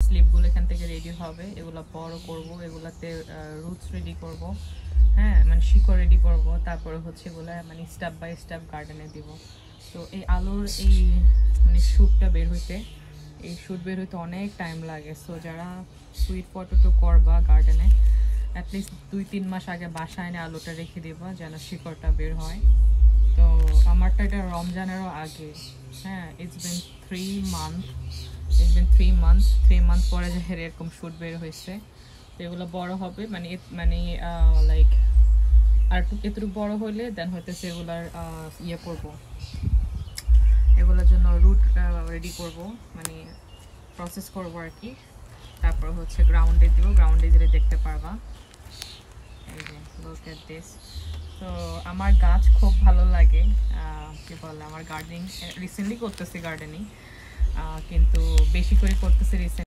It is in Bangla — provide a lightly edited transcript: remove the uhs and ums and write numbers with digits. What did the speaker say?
স্লিপগুলো এখান থেকে রেডি হবে, এগুলো বড় করব, এগুলাতে রুটস রেডি করব, হ্যাঁ মানে শিকড় রেডি করব, তারপরে হচ্ছে এগুলো মানে স্টেপ বাই স্টেপ গার্ডেনে দিব। তো এই আলুর এই মানে শ্যুটটা বের হইতে, এই শ্যুট বের হইতে অনেক টাইম লাগে। সো যারা সুইট পটেটো করবা গার্ডেনে, অ্যাটলিস্ট 2-3 মাস আগে বাসায় এনে আলুটা রেখে দিবা যেন শিকড়টা বের হয়। তো আমারটা এটা রমজানেরও আগে, হ্যাঁ ইটস বিন 3 মান্থ 3 মান্থ পরে যে এরকম শ্যুট বের হয়েছে। তো এগুলো বড় হবে মানে মানে লাইক আর এতটুকু বড় হলে দেন হইতেছে এগুলার ইয়ে করবো, এগুলোর জন্য রুট রেডি করব, মানে প্রসেস করব আর কি। তারপর হচ্ছে গ্রাউন্ডে দিব, গ্রাউন্ডে দিলে দেখতে পারবা। এই যে লুক এট দিস। তো আমার গাছ খুব ভালো লাগে, কি বলে আমার গার্ডেনিং রিসেন্টলি করতেছি গার্ডেনিং, কিন্তু বেশি করে করতেছি রিসেন্ট